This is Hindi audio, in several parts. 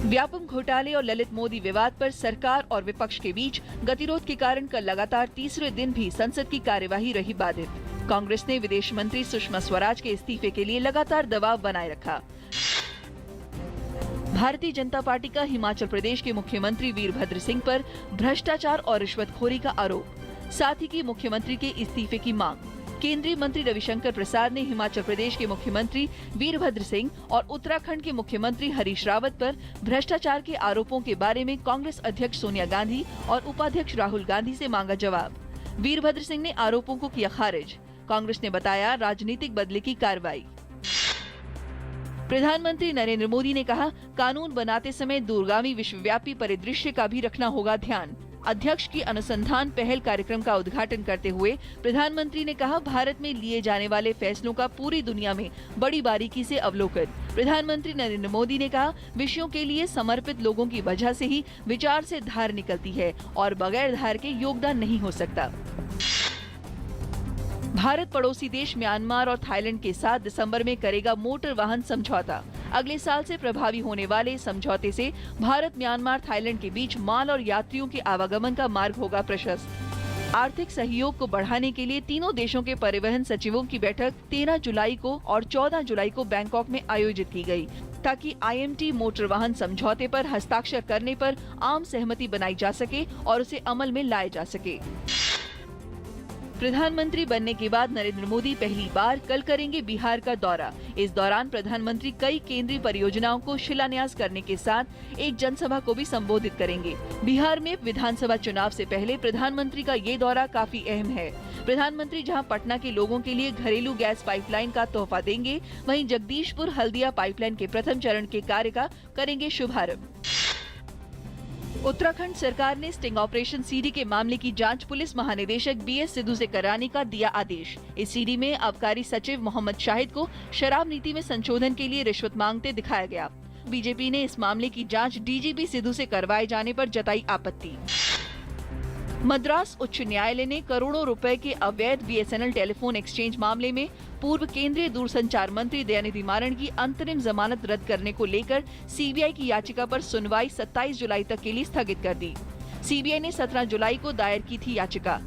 व्यापम घोटाले और ललित मोदी विवाद पर सरकार और विपक्ष के बीच गतिरोध के कारण कल लगातार तीसरे दिन भी संसद की कार्यवाही रही बाधित। कांग्रेस ने विदेश मंत्री सुषमा स्वराज के इस्तीफे के लिए लगातार दबाव बनाए रखा। भारतीय जनता पार्टी का हिमाचल प्रदेश के मुख्यमंत्री वीरभद्र सिंह पर भ्रष्टाचार और रिश्वतखोरी का आरोप, साथ ही की मुख्यमंत्री के इस्तीफे की मांग। केंद्रीय मंत्री रविशंकर प्रसाद ने हिमाचल प्रदेश के मुख्यमंत्री वीरभद्र सिंह और उत्तराखंड के मुख्यमंत्री हरीश रावत पर भ्रष्टाचार के आरोपों के बारे में कांग्रेस अध्यक्ष सोनिया गांधी और उपाध्यक्ष राहुल गांधी से मांगा जवाब। वीरभद्र सिंह ने आरोपों को किया खारिज। कांग्रेस ने बताया राजनीतिक बदले की कार्रवाई। प्रधानमंत्री नरेंद्र मोदी ने कहा, कानून बनाते समय दूरगामी विश्वव्यापी परिदृश्य का भी रखना होगा ध्यान। अध्यक्ष की अनुसंधान पहल कार्यक्रम का उद्घाटन करते हुए प्रधानमंत्री ने कहा, भारत में लिए जाने वाले फैसलों का पूरी दुनिया में बड़ी बारीकी से अवलोकन। प्रधानमंत्री नरेंद्र मोदी ने कहा, विषयों के लिए समर्पित लोगों की वजह से ही विचार से धार निकलती है और बगैर धार के योगदान नहीं हो सकता। भारत पड़ोसी देश म्यांमार और थाईलैंड के साथ दिसंबर में करेगा मोटर वाहन समझौता। अगले साल से प्रभावी होने वाले इस समझौते से भारत, म्यांमार, थाईलैंड के बीच माल और यात्रियों के आवागमन का मार्ग होगा प्रशस्त। आर्थिक सहयोग को बढ़ाने के लिए तीनों देशों के परिवहन सचिवों की बैठक 13 जुलाई को और 14 जुलाई को बैंकॉक में आयोजित की गई, ताकि IMT मोटर वाहन समझौते पर हस्ताक्षर करने पर आम सहमति बनाई जा सके और उसे अमल में लाया जा सके। प्रधानमंत्री बनने के बाद नरेंद्र मोदी पहली बार कल करेंगे बिहार का दौरा। इस दौरान प्रधानमंत्री कई केंद्रीय परियोजनाओं को शिलान्यास करने के साथ एक जनसभा को भी संबोधित करेंगे। बिहार में विधानसभा चुनाव से पहले प्रधानमंत्री का ये दौरा काफी अहम है। प्रधानमंत्री जहां पटना के लोगों के लिए घरेलू गैस पाइपलाइन का तोहफा देंगे, वहीं जगदीशपुर हल्दिया पाइपलाइन के प्रथम चरण के कार्य का करेंगे शुभारंभ। उत्तराखंड सरकार ने स्टिंग ऑपरेशन सीडी के मामले की जांच पुलिस महानिदेशक BS सिद्धू से कराने का दिया आदेश। इस सीडी में आबकारी सचिव मोहम्मद शाहिद को शराब नीति में संशोधन के लिए रिश्वत मांगते दिखाया गया। बीजेपी ने इस मामले की जांच DGP सिद्धू से करवाए जाने पर जताई आपत्ति। मद्रास उच्च न्यायालय ने करोड़ों रुपए के अवैध BSNL टेलीफोन एक्सचेंज मामले में पूर्व केंद्रीय दूरसंचार मंत्री दयानिधि मारन की अंतरिम जमानत रद्द करने को लेकर CBI की याचिका पर सुनवाई 27 जुलाई तक के लिए स्थगित कर दी। CBI ने 17 जुलाई को दायर की थी याचिका।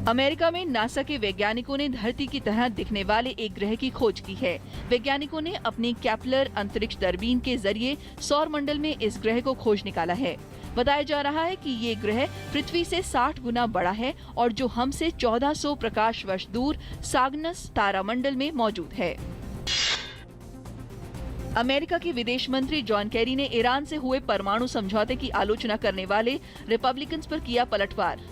अमेरिका में नासा के वैज्ञानिकों ने धरती की तरह दिखने वाले एक ग्रह की खोज की है। वैज्ञानिकों ने अपनी केपलर अंतरिक्ष दूरबीन के जरिए सौर मंडल में इस ग्रह को खोज निकाला है। बताया जा रहा है कि ये ग्रह पृथ्वी से 60 गुना बड़ा है और जो हमसे 1400 प्रकाश वर्ष दूर साग्नस तारामंडल में मौजूद है। अमेरिका के विदेश मंत्री जॉन केरी ने ईरान से हुए परमाणु समझौते की आलोचना करने वाले रिपब्लिकन्स पर किया पलटवार।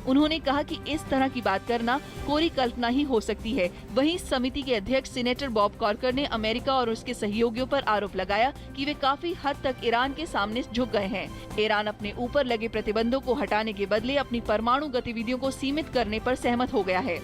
उन्होंने कहा कि इस तरह की बात करना कोरी कल्पना ही हो सकती है। वहीं समिति के अध्यक्ष सीनेटर बॉब कॉर्कर ने अमेरिका और उसके सहयोगियों पर आरोप लगाया कि वे काफी हद तक ईरान के सामने झुक गए हैं। ईरान अपने ऊपर लगे प्रतिबंधों को हटाने के बदले अपनी परमाणु गतिविधियों को सीमित करने पर सहमत हो गया है।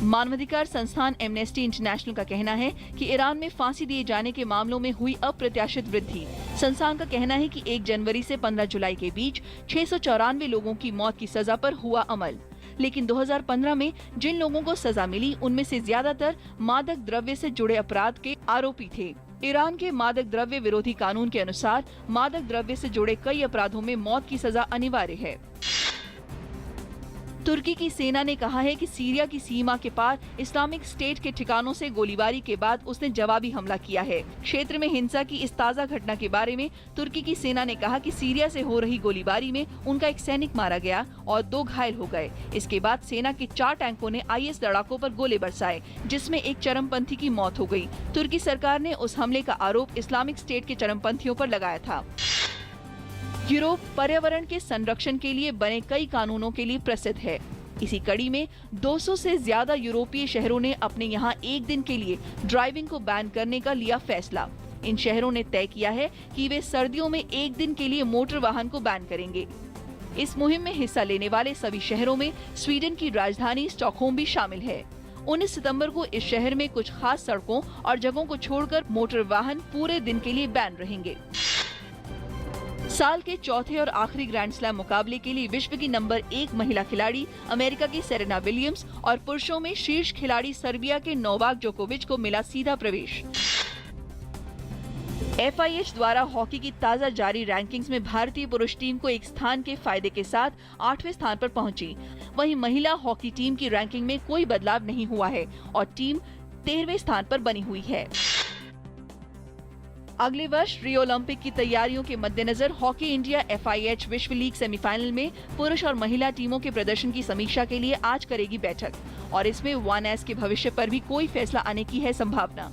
मानवाधिकार संस्थान एमनेस्टी इंटरनेशनल का कहना है कि ईरान में फांसी दिए जाने के मामलों में हुई अप्रत्याशित वृद्धि। संस्थान का कहना है कि 1 जनवरी से 15 जुलाई के बीच 694 लोगों की मौत की सजा पर हुआ अमल, लेकिन 2015 में जिन लोगों को सजा मिली उनमें से ज्यादातर मादक द्रव्य से जुड़े अपराध के आरोपी थे। ईरान के मादक द्रव्य विरोधी कानून के अनुसार मादक द्रव्य से जुड़े कई अपराधों में मौत की सजा अनिवार्य है। तुर्की की सेना ने कहा है कि सीरिया की सीमा के पार इस्लामिक स्टेट के ठिकानों से गोलीबारी के बाद उसने जवाबी हमला किया है। क्षेत्र में हिंसा की इस ताज़ा घटना के बारे में तुर्की की सेना ने कहा कि सीरिया से हो रही गोलीबारी में उनका एक सैनिक मारा गया और 2 घायल हो गए। इसके बाद सेना के 4 टैंकों ने IS लड़ाकों पर गोले बरसाए, जिसमें एक चरमपंथी की मौत हो गई। तुर्की सरकार ने उस हमले का आरोप इस्लामिक स्टेट के चरमपंथियों पर लगाया था। यूरोप पर्यावरण के संरक्षण के लिए बने कई कानूनों के लिए प्रसिद्ध है। इसी कड़ी में 200 से ज्यादा यूरोपीय शहरों ने अपने यहाँ एक दिन के लिए ड्राइविंग को बैन करने का लिया फैसला। इन शहरों ने तय किया है कि वे सर्दियों में एक दिन के लिए मोटर वाहन को बैन करेंगे। इस मुहिम में हिस्सा लेने वाले सभी शहरों में स्वीडन की राजधानी स्टॉकहोम भी शामिल है। 19 सितंबर को इस शहर में कुछ खास सड़कों और जगहों को छोड़कर मोटर वाहन पूरे दिन के लिए बैन रहेंगे। साल के चौथे और आखिरी ग्रैंड स्लैम मुकाबले के लिए विश्व की नंबर 1 महिला खिलाड़ी अमेरिका की सेरेना विलियम्स और पुरुषों में शीर्ष खिलाड़ी सर्बिया के नोवाक जोकोविच को मिला सीधा प्रवेश। FIH द्वारा हॉकी की ताज़ा जारी रैंकिंग्स में भारतीय पुरुष टीम को एक स्थान के फायदे के साथ 8वें स्थान पर पहुंची। वहीं महिला हॉकी टीम की रैंकिंग में कोई बदलाव नहीं हुआ है और टीम 13वें स्थान पर बनी हुई है। अगले वर्ष रियो ओलंपिक की तैयारियों के मद्देनजर हॉकी इंडिया FIH विश्व लीग सेमीफाइनल में पुरुष और महिला टीमों के प्रदर्शन की समीक्षा के लिए आज करेगी बैठक और इसमें 1S के भविष्य पर भी कोई फैसला आने की है संभावना।